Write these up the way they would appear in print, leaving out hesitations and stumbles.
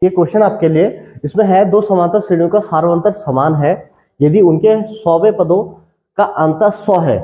ये क्वेश्चन आपके लिए, इसमें है दो समांतर श्रेणियों का सार्वंतर समान है यदि उनके 100वें पदों का अंतर 100 है।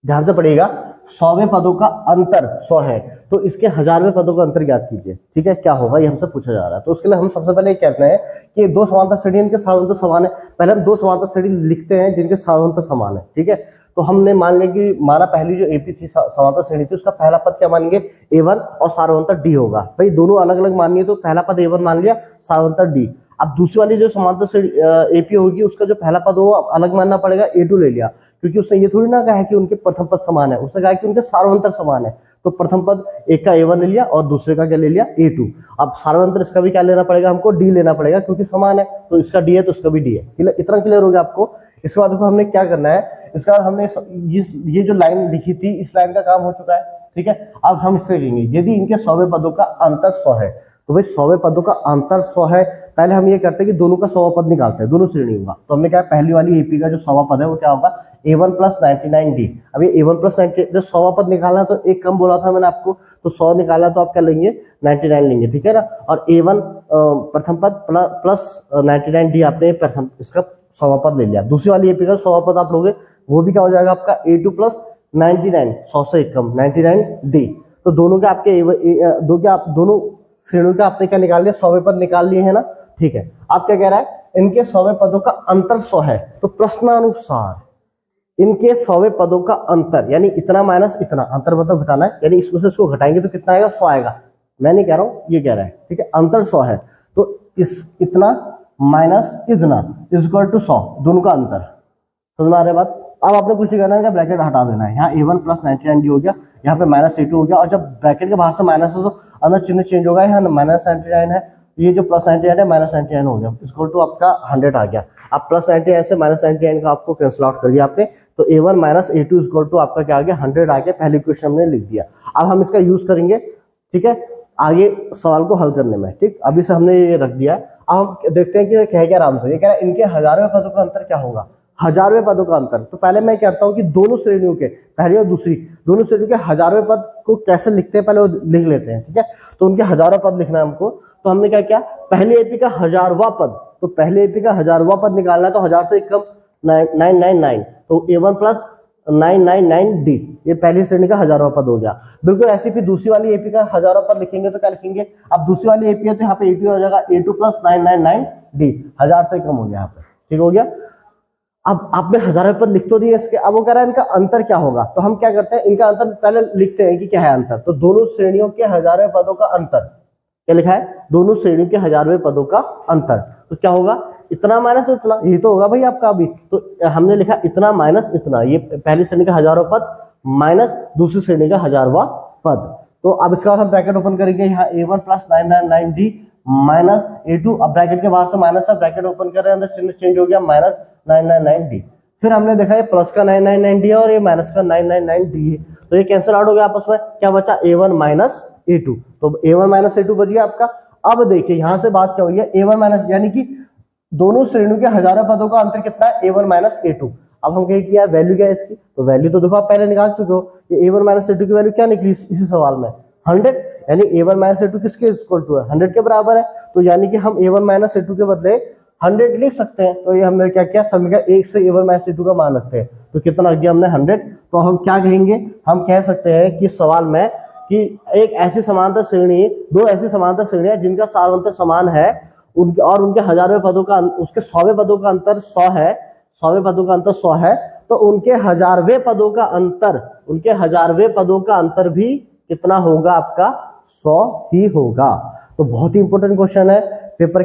ध्यान से पढ़िएगा, 100वें पदों का अंतर 100 है तो इसके 1000वें पदों का अंतर ज्ञात कीजिए। ठीक है, क्या होगा ये हमसे पूछा जा रहा है। तो उसके लिए हम सबसे पहले ये कहते हैं कि दो समांतर श्रेणी इनके सार्वंतर समान है। पहले हम दो समांतर श्रेणी लिखते हैं जिनके सार्वंतर समान है। ठीक है, तो हमने मान लिया कि माना पहली जो एपी थी समांतर श्रेणी थी उसका पहला पद क्या मानेंगे, A1 और सार्वंतर D होगा। भाई दोनों अलग अलग मानिए तो पहला पद A1 मान लिया, सार्वंतर D। अब दूसरी वाली जो समांतर श्रेणी एपी होगी उसका जो पहला पद हो अलग मानना पड़ेगा, A2 ले लिया, क्योंकि उसने ये थोड़ी ना कहा है कि उनके प्रथम पद समान है, उसने कहा कि उनके सार्वंतर समान है। तो प्रथम पद एक का A1 ले लिया और दूसरे का क्या ले लिया, A2। अब सार्वंतर इसका भी क्या लेना पड़ेगा, हमको D लेना पड़ेगा क्योंकि समान है, तो इसका D है तो इसका भी D है। इतना क्लियर हो गया आपको। इसके बाद देखो हमने क्या करना है, इसके बाद हमने ये जो लाइन लिखी थी इस लाइन का काम हो चुका है। ठीक है, अब हम इससे कहेंगे यदि इनके 100वें पदों का अंतर 100 है, तो भाई 100वें पदों का अंतर 100 है। पहले हम ये करते हैं कि दोनों का 100वां पद निकालते हैं, दोनों श्रेणियों का। तो हमने क्या, पहली वाली एपी का जो 100वां पद है वो क्या होगा, A1 + 99D। अब ये A1 + 99, जब 100वां पद निकालना तो एक कम बोला था मैंने आपको, तो 100 निकाला तो आप क्या लेंगे, 99 लेंगे। ठीक है ना, और A1 प्रथम पद प्लस 99D आपने प्रथम इसका 100वां पद ले लिया। दूसरी वाली एपी का 100वां पद आप लोगे, वो भी क्या हो जाएगा आपका A2 + 99, 100 से एक कम 99D। तो दोनों के आपके दोनों श्रेणियों का आपने क्या निकाल लिया, 100वें पद निकाल लिए है ना। ठीक है, आप क्या कह रहा है, इनके 100वें पदों का अंतर 100 है, तो प्रश्नानुसार इनके 100वें पदों का अंतर यानी इतना माइनस इतना, अंतर मतलब घटाना है, यानी इसमें से इसको घटाएंगे तो कितना आएगा, 100 आएगा। मैं नहीं कह रहा हूं, ये कह रहा है। ठीक है, अंतर 100 है तो इस इतना माइनस इतना इक्वल टू 100, दोनों का अंतर। समझ में आ रहा है बात। अब आपने कुछ नहीं करना है, ब्रैकेट हटा देना है। यहाँ A1 + 99D हो गया, यहाँ पे -A2 हो गया, और जब ब्रैकेट के बाहर से माइनस हो तो अंदर चिन्ह चेंज होगा। यहाँ -99 है, ये जो +99 है -99 हो गया, इक्वल टू आपका 100 आ गया। अब +99 से -99 का आपको कैंसिल आउट कर दिया आपने, तो A1 - A2 इक्वल टू आपका क्या आ गया, 100 आ गया। पहली क्वेश्चन हमने लिख दिया। अब हम इसका यूज करेंगे, ठीक है, आगे सवाल को हल करने में। ठीक, अभी से हमने ये रख दिया। अब हम देखते हैं कि क्या आराम से। ये कह रहा है इनके 1000वें पदों का अंतर क्या होगा, 1000वें पदों का अंतर। तो पहले मैं करता हूं कि दोनों श्रेणियों के, पहली और दूसरी दोनों श्रेणियों के 1000वें पद को कैसे लिखते हैं पहले वो लिख लेते हैं। ठीक है, तो उनके 1000वां पद लिखना है हमको। तो हमने क्या किया, पहले एपी का 1000वां पद, तो पहले एपी का 1000वां पद निकालना है, तो 1000 से एक कम 999, तो A1 + 999D, ये पहली श्रेणी का 1000वां पद हो गया। बिल्कुल ऐसे फिर दूसरी वाली एपी का 1000वां पद लिखेंगे तो क्या लिखेंगे, अब दूसरी वाली एपी है तो यहाँ पे एपी हो जाएगा A2 + 999D, 1000 से कम हो गया यहाँ पे। ठीक हो गया। अब आपने 1000वें पद लिख तो दिए इसके, अब वो कह रहा है इनका अंतर क्या होगा। तो हम क्या करते हैं, इनका अंतर पहले लिखते हैं कि क्या है अंतर। तो दोनों श्रेणियों के 1000वें पदों का अंतर, क्या लिखा है, दोनों श्रेणियों के 1000वें पदों का अंतर। तो क्या होगा, इतना माइनस इतना, ये तो होगा भाई आपका अभी। तो हमने लिखा इतना माइनस इतना, ये पहली श्रेणी का 1000वां पद माइनस दूसरी श्रेणी का 1000वां पद। तो अब इसके बाद हम ब्रैकेट ओपन करेंगे, यहाँ A1 + 999D -A2, अब ब्रैकेट के बाहर से माइनस है, ब्रैकेट ओपन कर रहे हैं, अंदर चिन्ह चेंज हो गया, -999D। फिर हमने देखा ये प्लस का 999D है और ये माइनस का 999D है, तो ये कैंसिल आउट हो गया आपस में। क्या बचा, A1 - A2, तो A1 - A2 बच गया आपका। अब देखिए यहां से बात क्या हुई है, A1 - यानी कि दोनों श्रेणियों के 1000वें पदों का अंतर कितना है, A1 - A2। अब हम कहें कि यार वैल्यू क्या है इसकी, तो वैल्यू तो देखो आप पहले निकाल चुके हो। ये A1 - A2 की वैल्यू क्या निकली इसी सवाल में, 100, यानी A1 - A2 किसके इक्वल टू है, 100 के बराबर है। तो यानी कि हम A1 - A2 के बदले 100 लिख सकते हैं। तो ये हमने क्या किया, समीकरण 1 से A1 - A2 का मान रखते हैं, तो कितना लग गया हमने 100। तो हम क्या कहेंगे, हम कह सकते हैं कि सवाल में कि एक ऐसी समांतर श्रेणी, दो ऐसी समांतर श्रेणियां जिनका सार्वंतर समान है, उनके और उनके 1000वें पदों का, उसके 100वें पदों का अंतर 100 है, 100वें पदों का अंतर 100 है, तो उनके 1000वें पदों का अंतर, उनके 1000वें पदों का अंतर भी कितना होगा आपका, 100 ही होगा। तो बहुत ही इंपॉर्टेंट क्वेश्चन है पेपर